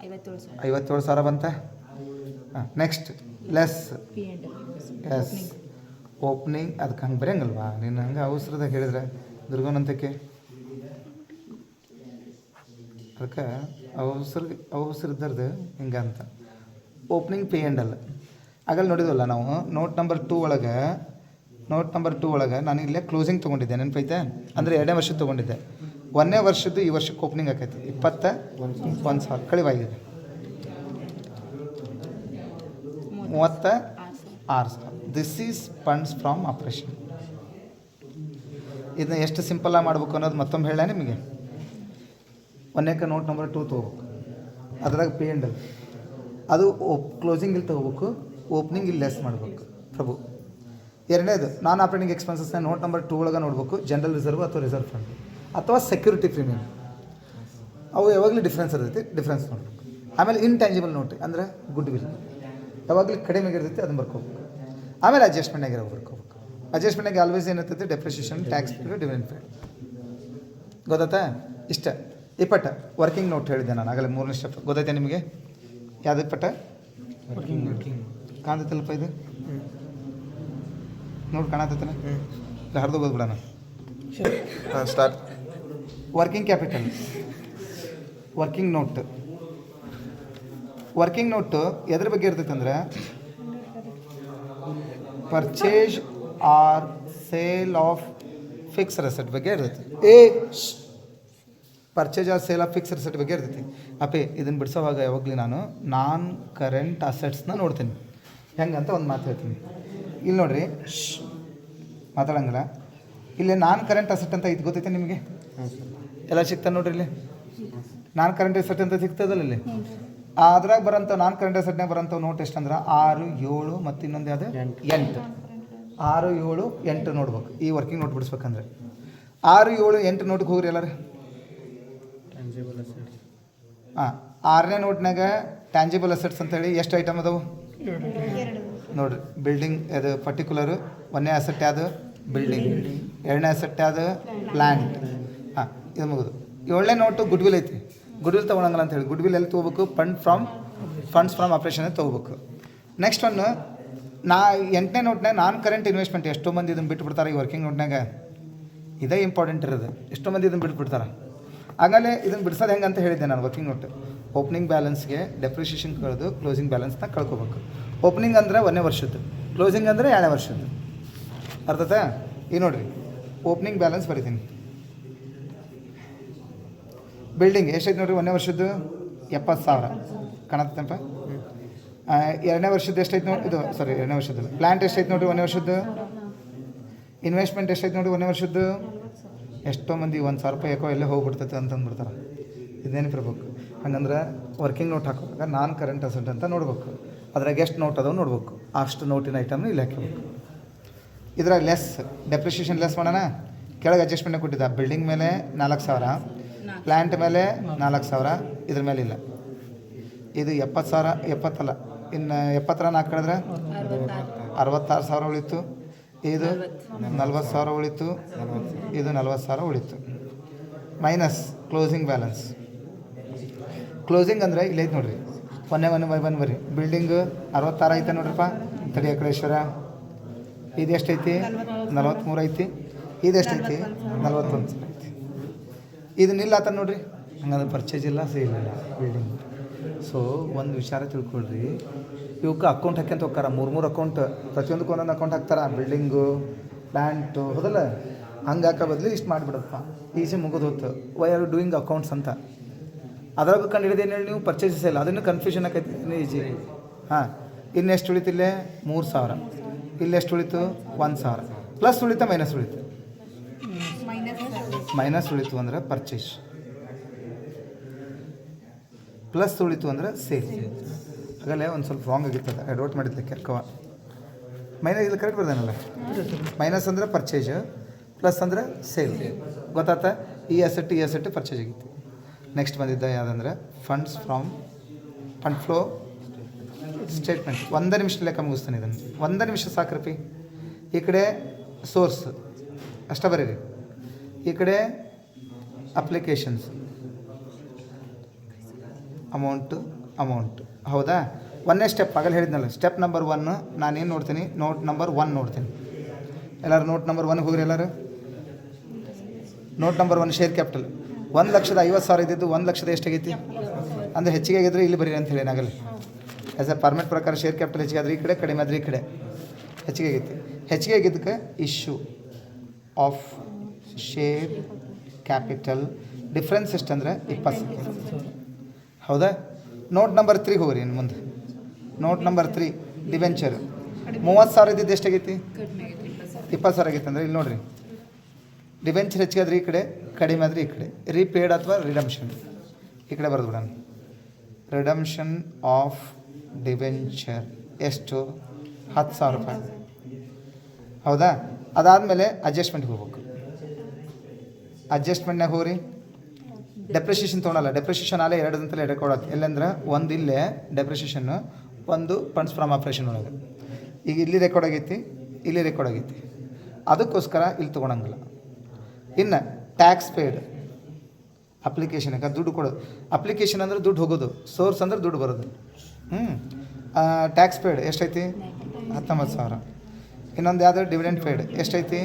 57,000 ಬಂತ. ಹಾಂ ನೆಕ್ಸ್ಟ್ ಲೆಸ್ ಎಸ್ ಓಪನಿಂಗ್ ಅದಕ್ಕೆ ಹಂಗೆ ಬರೆಯಂಗಲ್ವಾ ನೀನು ಹಂಗೆ ಅವಸರದಾಗ ಹೇಳಿದ್ರೆ ದುರ್ಗನಂತಕ್ಕೆ ಅದಕ್ಕೆ ಅವಸರ ಇದ್ದರ್ದು ಹಿಂಗೆ ಅಂತ ಓಪನಿಂಗ್ ಪೇ ಆ್ಯಂಡ್ ಅಲ್ಲ ಆಗಲ್ಲ ನೋಡಿದ್ವಲ್ಲ ನಾವು ನೋಟ್ ನಂಬರ್ 2 ಒಳಗೆ ನಾನು ಇಲ್ಲೇ ಕ್ಲೋಸಿಂಗ್ ತೊಗೊಂಡಿದ್ದೆ ನೆನಪೈತೆ ಅಂದರೆ 2ನೇ ವರ್ಷದ ತೊಗೊಂಡಿದ್ದೆ. 1ನೇ ವರ್ಷದ್ದು ಈ ವರ್ಷಕ್ಕೆ ಓಪನಿಂಗ್ ಆಕೈತಿ 21,000 ಕಳಿವಾಗಿದೆ 36,000. This is funds from operation. ಇದನ್ನ ಎಷ್ಟು ಸಿಂಪಲ್ಲಾಗಿ ಮಾಡ್ಬೇಕು ಅನ್ನೋದು ಮತ್ತೊಮ್ಮೆ ಹೇಳ ನಿಮಗೆ. 1ನೇಕ ನೋಟ್ ನಂಬರ್ 2 ತೊಗೋಬೇಕು, ಅದ್ರಾಗ ಪೇ ಆ್ಯಂಡ್ ಅದು ಕ್ಲೋಸಿಂಗ್ ಇಲ್ಲಿ ತೊಗೋಬೇಕು, ಓಪನಿಂಗ್ ಇಲ್ಲಿ ಲೆಸ್ ಮಾಡಬೇಕು ಪ್ರಭು. 2ನೇದು ನಾನ್ ಆಪರೇಟಿಂಗ್ ಎಕ್ಸ್ಪೆನ್ಸಸ್ನ ನೋಟ್ ನಂಬರ್ 2 ಒಳಗೆ ನೋಡಬೇಕು, ಜನರಲ್ ರಿಸರ್ವ್ ಅಥವಾ ರಿಸರ್ವ್ ಫಂಡ್ ಅಥವಾ ಸೆಕ್ಯೂರಿಟಿ ಪ್ರೀಮಿಯಮ್. ಅವು ಯಾವಾಗಲೂ ಡಿಫ್ರೆನ್ಸ್ ಇರ್ತೈತಿ, ಡಿಫ್ರೆನ್ಸ್ ನೋಡಬೇಕು. ಆಮೇಲೆ ಇಂಟ್ಯಾಂಜಿಬಲ್ ನೋಟ್ ಅಂದರೆ ಗುಡ್ ವಿಲ್ ಯಾವಾಗಲೂ ಕಡಿಮೆಗೆ ಇರ್ತೈತಿ, ಅದನ್ನು ಬರ್ಕೋಬೇಕು. ಆಮೇಲೆ ಅಡ್ಜಸ್ಟ್ಮೆಂಟ್ನಾಗೆ ಬರ್ಕೋಬೇಕು. ಅಡ್ಜಸ್ಟ್ಮೆಂಟ್ನಾಗೆ ಆಲ್ವೇಸ್ ಏನಿರ್ತೈತಿ ಡೆಪ್ರಿಷಿಯೇಷನ್, ಟ್ಯಾಕ್ಸ್, ಡಿವಿಡೆಂಡ್ ಪೇ. ಗೊತ್ತಾಯ್ತಾ? ಇಷ್ಟ ಈ ಪಟ್ಟ ವರ್ಕಿಂಗ್ ನೋಟ್ ಹೇಳಿದ್ದೆ ನಾನು ಆಗಲೇ 3ನೇ ಸ್ಟೆಪ್. ಗೊತ್ತೈತೆ ನಿಮಗೆ ಯಾವ್ದು ಪಟ್ಟ? ಕಾಣ್ತೈತಲ್ಪ ಇದು ನೋಡಿ, ಕಾಣತೈತಲ್ಲ ಹರಿದು ಹೋಗ್ಬಿಡೋಣ. Start. Working capital, working note ಎದ್ರ ಬಗ್ಗೆ ಇರ್ತೈತೆ ಅಂದರೆ purchase or sale of fixed asset ಬಗ್ಗೆ ಇರ್ತೈತಿ. Purchase or sale of fixed asset ಬಗ್ಗೆ ಇರ್ತೈತಿ. ಅಪ್ಪೆ ಇದನ್ನು ಬಿಡಿಸೋವಾಗ ಯಾವಾಗಲೂ ನಾನು ನಾನ್ ಕರೆಂಟ್ ಅಸೆಟ್ಸ್ನ ನೋಡ್ತೀನಿ. ಹೆಂಗಂತ ಒಂದು ಮಾತು ಹೇಳ್ತೀನಿ. ಇಲ್ಲಿ ನೋಡ್ರಿ, ಮಾತಾಡಂಗಿಲ್ಲ. ಇಲ್ಲಿ ನಾನ್ ಕರೆಂಟ್ ಅಸೆಟ್ ಅಂತ ಇದು ಗೊತ್ತೈತೆ ನಿಮಗೆ? ಎಲ್ಲ ಸಿಗ್ತಾನೆ ನೋಡ್ರಿ. ಇಲ್ಲಿ ನಾನ್ ಕರೆಂಟ್ ಅಸೆಟ್ ಅಂತ ಸಿಗ್ತದಲ್ಲ ಇಲ್ಲಿ. ಅದ್ರಾಗ ಬರೋಂಥ ನಾನ್ ಕರೆಂಟ್ ಅಸೆಟ್ನಾಗ ಬರೋಂಥ ನೋಟ್ ಎಷ್ಟು ಅಂದ್ರೆ 6, 7 ಮತ್ತು ಇನ್ನೊಂದು ಯಾವುದು 8. 6, 7, 8 ನೋಡ್ಬೇಕು ಈ ವರ್ಕಿಂಗ್ ನೋಟ್ ಬಿಡಿಸ್ಬೇಕಂದ್ರೆ. 6, 7, 8 ನೋಟಿಗೆ ಹೋಗ್ರಿ ಎಲ್ಲರೂ. ಹಾಂ, 6ನೇ ನೋಟ್ನಾಗ ಟ್ಯಾಂಜಿಬಲ್ ಅಸೆಟ್ಸ್ ಅಂತೇಳಿ ಎಷ್ಟು ಐಟಮ್ ಅದಾವು ನೋಡ್ರಿ. ಬಿಲ್ಡಿಂಗ್ ಅದು ಪರ್ಟಿಕ್ಯುಲರು. 1ನೇ ಅಸೆಟ್ ಯಾವುದು? ಬಿಲ್ಡಿಂಗ್. 2ನೇ ಅಸೆಟ್ ಯಾವುದು? ಪ್ಲ್ಯಾಂಟ್. ಹಾಂ, ಇದು ಮುಗಿದು. 7ನೇ ನೋಟು ಗುಡ್ ವಿಲ್ ಐತಿ. ಗುಡ್ ವಿಲ್ ತೊಗೊಳಂಗಿಲ್ಲ ಅಂತ ಹೇಳಿ ಗುಡ್ ವಿಲ್ ಎಲ್ಲಿ ತೊಗೋಬೇಕು? ಫಂಡ್ಸ್ ಫ್ರಮ್ ಆಪ್ರೇಷನ್ ತೊಗೋಬೇಕು. ನೆಕ್ಸ್ಟ್ ಒನ್ 8ನೇ ನೋಟ್ನಾಗ ನಾನ್ ಕರೆಂಟ್ ಇನ್ವೆಸ್ಟ್ಮೆಂಟ್. ಎಷ್ಟೋ ಮಂದಿ ಇದನ್ನು ಬಿಟ್ಬಿಡ್ತಾರೆ ಈ ವರ್ಕಿಂಗ್ ನೋಟ್ನಾಗ. ಇದೇ ಇಂಪಾರ್ಟೆಂಟ್ ಇರೋದು. ಎಷ್ಟೋ ಮಂದಿ ಇದನ್ನು ಬಿಟ್ಬಿಡ್ತಾರೆ. ಆಮೇಲೆ ಇದನ್ನು ಬಿಡಿಸೋದು ಹೆಂಗೆ ಅಂತ ಹೇಳಿದ್ದೆ ನಾನು. ವರ್ಕಿಂಗ್ ನೋಟ್ ಓಪನಿಂಗ್ ಬ್ಯಾಲೆನ್ಸ್ಗೆ ಡೆಪ್ರಿಷಿಯೇಷನ್ ಕಳೆದು ಕ್ಲೋಸಿಂಗ್ ಬ್ಯಾಲೆನ್ಸ್ನ ಕಳ್ಕೊಬೇಕು. ಓಪನಿಂಗ್ ಅಂದರೆ 1ನೇ ವರ್ಷದ್ದು, ಕ್ಲೋಸಿಂಗ್ ಅಂದರೆ 2ನೇ ವರ್ಷದ್ದು. ಅರ್ಥತಾ? ಈಗ ನೋಡಿರಿ, ಓಪನಿಂಗ್ ಬ್ಯಾಲೆನ್ಸ್ ಬರೀತೀನಿ. ಬಿಲ್ಡಿಂಗ್ ಎಷ್ಟೈತೆ ನೋಡಿರಿ? 1ನೇ ವರ್ಷದ್ದು 70,000 ಕಾಣತ್ತಪ್ಪ. 2ನೇ ವರ್ಷದ್ದು ಎಷ್ಟೈತೆ ನೋಡಿ? ಇದು ಸಾರಿ 2ನೇ ವರ್ಷದ್ದು. ಪ್ಲ್ಯಾಂಟ್ ಎಷ್ಟೈತೆ ನೋಡಿರಿ? 1ನೇ ವರ್ಷದ್ದು. ಇನ್ವೆಸ್ಟ್ಮೆಂಟ್ ಎಷ್ಟೈತೆ ನೋಡಿ? 1ನೇ ವರ್ಷದ್ದು. ಎಷ್ಟೋ ಮಂದಿ 1,000 ರೂಪಾಯಿ ಯಾಕೋ ಎಲ್ಲೇ ಹೋಗ್ಬಿಡ್ತೈತೆ ಅಂತಂದ್ಬಿಡ್ತಾರೆ. ಇದೇನು ಇರ್ಬೇಕು. ಹಂಗಂದ್ರೆ ವರ್ಕಿಂಗ್ ನೋಟ್ ಹಾಕುವಾಗ ನಾನ್ ಕರೆಂಟ್ ಅಸೆಟ್ ಅಂತ ನೋಡ್ಬೇಕು. ಅದ್ರಾಗ ಎಷ್ಟು ನೋಟ್ ಅದಾವೆ ನೋಡ್ಬೇಕು. ಅಷ್ಟು ನೋಟಿನ ಐಟಮ್ನ ಇಲ್ಲಿ ಹಾಕಬೇಕು. ಇದ್ರಾಗ ಲೆಸ್ ಡೆಪ್ರಿಷಿಯೇಷನ್ ಲೆಸ್ ಮಾಡೋಣ. ಕೆಳಗೆ ಅಡ್ಜಸ್ಟ್ಮೆಂಟ್ ಕೊಟ್ಟಿದ್ದ. ಬಿಲ್ಡಿಂಗ್ ಮೇಲೆ 4,000, ಪ್ಲ್ಯಾಂಟ್ ಮೇಲೆ 4,000, ಇದ್ರ ಮೇಲೆ ಇಲ್ಲ. ಇದು 70,000, 70 ಇನ್ನು 70 4 ಕಳೆದ್ರೆ 66,000 ಉಳಿತು. ಇದು 40,000 ಉಳಿತು. ಇದು 40,000 ಉಳಿತು. Minus closing balance. ಕ್ಲೋಸಿಂಗ್ ಅಂದರೆ ಇಲ್ಲೈತೆ ನೋಡಿರಿ. 1 ಬರ್ರಿ. ಬಿಲ್ಡಿಂಗ್ 66 ಐತೆ ನೋಡ್ರಿಪ್ಪ. ತಡಿ ಕಳೇಶ್ವರ. ಇದು ಎಷ್ಟೈತಿ? 43 ಐತಿ. ಇದು ಎಷ್ಟೈತಿ? 41 ಐತಿ. ಇದು ನಿಲ್ಲ ಆತ ನೋಡ್ರಿ. ಹಂಗಂದ್ರೆ ಪರ್ಚೇಸ್ ಇಲ್ಲ, ಸೇಲ್ ಇಲ್ಲ ಬಿಲ್ಡಿಂಗ್. ಸೊ ಒಂದು ವಿಚಾರ ತಿಳ್ಕೊಳ್ರಿ. ಇವಕ್ಕೆ ಅಕೌಂಟ್ ಹಾಕ್ಯಂತ ಹೋಗ್ತಾರ. 3 ಅಕೌಂಟ್, ಪ್ರತಿಯೊಂದಕ್ಕೆ ಒಂದೊಂದು ಅಕೌಂಟ್ ಹಾಕ್ತಾರ. ಬಿಲ್ಡಿಂಗು, ಪ್ಲ್ಯಾಂಟು, ಹೌದಲ್ಲ? ಹಂಗೆ ಹಾಕೋ ಬದಲು ಇಷ್ಟು ಮಾಡಿಬಿಡಪ್ಪ, ಈಸಿ ಮುಗಿದು ಹೋಯ್ತು. ವೈ ಆರ್ ಡೂಯಿಂಗ್ ಅಕೌಂಟ್ಸ್ ಅಂತ. ಅದ್ರಾಗ ಕಂಡು ಹಿಡಿದೇನು ಹೇಳಿ ನೀವು? ಪರ್ಚೇಸಸ್ ಇಲ್ಲ. ಅದನ್ನು ಕನ್ಫ್ಯೂಷನ್ ಆಕೈತಿ. ಈಜಿ. ಹಾಂ, ಇನ್ನೆಷ್ಟು ಉಳಿತಿಲ್ಲೇ? 3,000. ಇಲ್ಲೆಷ್ಟು ಉಳಿತು? 1,000. ಪ್ಲಸ್ ಉಳಿತ ಮೈನಸ್ ಉಳಿತು? ಮೈನಸ್ ಉಳಿತು ಅಂದರೆ ಪರ್ಚೇಸ್, ಪ್ಲಸ್ ಉಳಿತು ಅಂದರೆ ಸೇಲ್. ಆಗಲೇ ಒಂದು ಸ್ವಲ್ಪ ರಾಂಗ್ ಆಗಿರ್ತದೆ. ಅಡ್ವರ್ಟ್ ಮಾಡಿದ್ದೆ ಕೆಕ್ಕವ. ಮೈನಸ್ ಇದು ಕರೆಕ್ಟ್ ಬರ್ದೇನಲ್ಲ. ಮೈನಸ್ ಅಂದರೆ ಪರ್ಚೇಜ್, ಪ್ಲಸ್ ಅಂದರೆ ಸೇಲ್. ಗೊತ್ತಾತ? ಈ ಅಸೆಟ್ ಪರ್ಚೇಜ್ ಆಗಿತ್ತು. ನೆಕ್ಸ್ಟ್ ಬಂದಿದ್ದ ಯಾವುದಂದ್ರೆ funds from fund flow statement. 1 ನಿಮಿಷ ಲೆಕ್ಕ ಮುಗಿಸ್ತಾನೆ ಇದನ್ನು. 1 ನಿಮಿಷ ಸಾಕ್ರಪಿ. ಈ ಕಡೆ ಸೋರ್ಸ್ ಅಷ್ಟ ಬರೀರಿ. ಈ ಕಡೆ ಅಪ್ಲಿಕೇಶನ್ಸ್ ಅಮೌಂಟ್ ಹೌದಾ. ಒಂದೇ ಸ್ಟೆಪ್ ಆಗಲ್ಲ ಹೇಳಿದ್ನಲ್ಲ, ಸ್ಟೆಪ್ ನಂಬರ್ 1 ನಾನೇನು ನೋಡ್ತೀನಿ, ನೋಟ್ ನಂಬರ್ 1 ನೋಡ್ತೀನಿ. ಎಲ್ಲರೂ ನೋಟ್ ನಂಬರ್ 1 ಹೋಗ್ರಿ. ಎಲ್ಲರೂ ನೋಟ್ ನಂಬರ್ 1 ಶೇರ್ ಕ್ಯಾಪಿಟಲ್ 1,50,000 ಇದ್ದಿದ್ದು 1,00,000 ಎಷ್ಟಾಗೈತಿ ಅಂದರೆ ಹೆಚ್ಚಿಗೆ ಆಗಿದ್ರೆ ಇಲ್ಲಿ ಬರೀ ಅಂತ ಹೇಳಿ ಏನಾಗಲ್ಲ. ಆ್ಯಸ್ ಎ ಪರ್ಮಿಟ್ ಪ್ರಕಾರ ಶೇರ್ ಕ್ಯಾಪಿಟಲ್ ಹೆಚ್ಚಿಗೆ ಆದರೆ ಈ ಕಡೆ, ಕಡಿಮೆ ಆದರೆ ಈ ಕಡೆ ಹೆಚ್ಚಿಗೆ ಆಗೈತಿ. ಹೆಚ್ಚಿಗೆ ಆಗಿದ್ದಕ್ಕೆ issue of share capital difference ಎಷ್ಟಂದ್ರೆ 20,000 ಹೌದಾ. ನೋಟ್ ನಂಬರ್ 3 ಹೋಗ್ರಿ. ಇನ್ನು ಮುಂದೆ ನೋಟ್ ನಂಬರ್ 3 ಡಿವೆಂಚರ್ 30,000 ಇದ್ದಿದ್ದು ಎಷ್ಟಾಗೈತಿ 20,000 ಆಗೈತೆ ಅಂದರೆ ಇಲ್ಲಿ ನೋಡಿರಿ. ಡಿವೆಂಚರ್ ಹೆಚ್ಚಿಗೆ ಆದರೆ ಈ ಕಡೆ, ಕಡಿಮೆ ಆದರೆ ಈ ಕಡೆ. ರೀಪೇಡ್ ಅಥವಾ ರಿಡಮ್ಷನ್ ಈ ಕಡೆ ಬರೆದು ಬಿಡೋಣ. ರಿಡಮ್ಷನ್ ಆಫ್ ಡಿವೆಂಚರ್ ಎಷ್ಟು 10,000 ರೂಪಾಯಿ ಹೌದಾ. ಅದಾದಮೇಲೆ ಅಡ್ಜಸ್ಟ್ಮೆಂಟ್ಗೆ ಹೋಗ್ಬೇಕು. ಅಡ್ಜಸ್ಟ್ಮೆಂಟ್ನಾಗ ಹೋಗ್ರಿ. ಡೆಪ್ರಿಷಿಯೇಷನ್ ತೊಗೊಳಲ್ಲ. ಡೆಪ್ರಿಷಿಯೇಷನ್ ಅಲ್ಲೇ 2 ಅಂತಲೇ ರೆಕಾರ್ಡ್ ಆಗ್ತದೆ. ಎಲ್ಲಂದ್ರೆ ಒಂದು ಇಲ್ಲೇ ಡೆಪ್ರಿಷಿಯೇಷನ್ನು, ಒಂದು ಫಂಡ್ಸ್ ಫ್ರಮ್ ಆಪ್ರೇಷನ್ ಒಳಗೆ. ಈಗ ಇಲ್ಲಿ ರೆಕಾರ್ಡ್ ಆಗೈತಿ, ಇಲ್ಲಿ ರೆಕಾರ್ಡ್ ಆಗೈತಿ, ಅದಕ್ಕೋಸ್ಕರ ಇಲ್ಲಿ ತೊಗೊಳಂಗಿಲ್ಲ. ಇನ್ನು ಟ್ಯಾಕ್ಸ್ ಪೇಯ್ಡ್ ಅಪ್ಲಿಕೇಶನ್ಗೆ ದುಡ್ಡು ಕೊಡೋದು. ಅಪ್ಲಿಕೇಶನ್ ಅಂದ್ರೆ ದುಡ್ಡು ಹೋಗೋದು, ಸೋರ್ಸ್ ಅಂದ್ರೆ ದುಡ್ಡು ಬರೋದು. ಟ್ಯಾಕ್ಸ್ ಪೇಯ್ಡ್ ಎಷ್ಟೈತಿ 19,000. ಇನ್ನೊಂದು ಯಾವುದು ಡಿವಿಡೆಂಡ್ ಪೇಯ್ಡ್ ಎಷ್ಟೈತಿ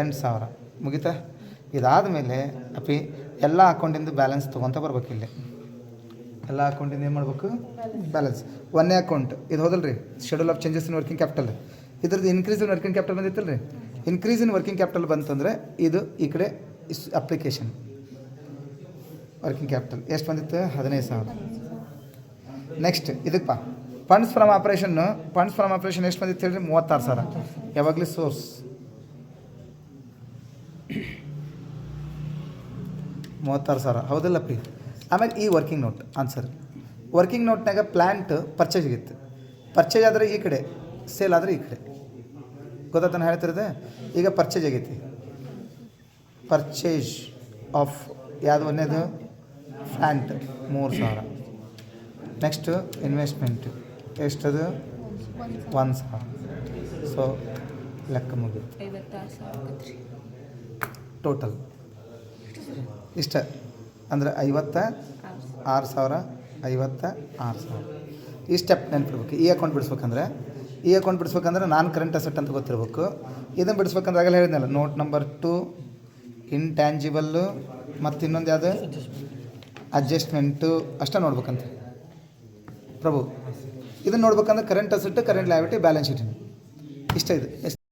8,000 ಮುಗಿತಾ. ಇದಾದ ಮೇಲೆ ಎಲ್ಲ ಅಕೌಂಟಿಂದ ಬ್ಯಾಲೆನ್ಸ್ ತೊಗೊತ ಬರ್ಬೇಕು. ಇಲ್ಲಿ ಎಲ್ಲ ಅಕೌಂಟಿಂದ ಏನು ಮಾಡ್ಬೇಕು ಬ್ಯಾಲೆನ್ಸ್. ಒಂದೇ ಅಕೌಂಟ್ ಇದು ಹೋದಲ್ಲ ರೀ, schedule of changes in working capital. ಇದ್ರದ್ದು ಇನ್ಕ್ರೀಸ್ ಇನ್ ವರ್ಕಿಂಗ್ ಕ್ಯಾಪಿಟಲ್ ಬಂದಿತ್ತಲ್ಲ ರೀ. ಇನ್ಕ್ರೀಸ್ ಇನ್ ವರ್ಕಿಂಗ್ ಕ್ಯಾಪಿಟಲ್ ಬಂತಂದರೆ ಇದು ಈ ಕಡೆ ಅಪ್ಲಿಕೇಶನ್ ವರ್ಕಿಂಗ್ ಕ್ಯಾಪಿಟಲ್ ಎಷ್ಟು ಬಂದಿತ್ತು 15,000. ನೆಕ್ಸ್ಟ್ ಇದಕ್ಕೆ ಫಂಡ್ಸ್ ಫ್ರಮ್ ಆಪ್ರೇಷನ್ ಎಷ್ಟು ಬಂದಿತ್ತು ಹೇಳಿರಿ 36,000. ಯಾವಾಗಲೂ ಸೋರ್ಸ್ 36,000 ಹೌದಲ್ಲ ಪ್ರೀ. ಆಮೇಲೆ ಈ ವರ್ಕಿಂಗ್ ನೋಟ್ ಆನ್ಸರ್. ವರ್ಕಿಂಗ್ ನೋಟ್ನಾಗ ಪ್ಲ್ಯಾಂಟ್ ಪರ್ಚೇಸ್ ಆಗಿತ್ತು. ಪರ್ಚೇಸ್ ಆದರೆ ಈ ಕಡೆ, ಸೇಲ್ ಆದರೆ ಈ ಕಡೆ. ಗೊತ್ತಾತಾನೆ ಹೇಳ್ತಿರೋದು. ಈಗ ಪರ್ಚೇಸ್ ಆಗೈತಿ. ಪರ್ಚೇಸ್ ಆಫ್ ಯಾವುದು ಒಂದೇದು ಪ್ಲ್ಯಾಂಟ್ 3,000. ನೆಕ್ಸ್ಟು ಇನ್ವೆಸ್ಟ್ಮೆಂಟ್ ಎಷ್ಟದು 1,000. ಸೊ ಲೆಕ್ಕ ಮುಗಿತು. ಟೋಟಲ್ ಇಷ್ಟ ಅಂದರೆ 56,056,000. ಈ ಸ್ಟೆಪ್ ನೆನಪಿಡ್ಬೇಕು. ಈ ಅಕೌಂಟ್ ಬಿಡಿಸ್ಬೇಕಂದ್ರೆ ನಾನ್ ಕರೆಂಟ್ ಅಸೆಟ್ ಅಂತ ಗೊತ್ತಿರಬೇಕು. ಇದನ್ನು ಬಿಡಿಸ್ಬೇಕಂದ್ರೆ ಆಗಲೇ ಹೇಳಿದ್ನಲ್ಲ, ನೋಟ್ ನಂಬರ್ 2 ಇಂಟ್ಯಾಂಜಿಬಲ್ಲು ಮತ್ತು ಇನ್ನೊಂದು ಯಾವುದು ಅಡ್ಜಸ್ಟ್ಮೆಂಟು ಅಷ್ಟೇ ನೋಡ್ಬೇಕಂತ ಪ್ರಭು. ಇದನ್ನು ನೋಡ್ಬೇಕಂದ್ರೆ current asset, current liability, balance sheet ಇಷ್ಟ ಇದೆ.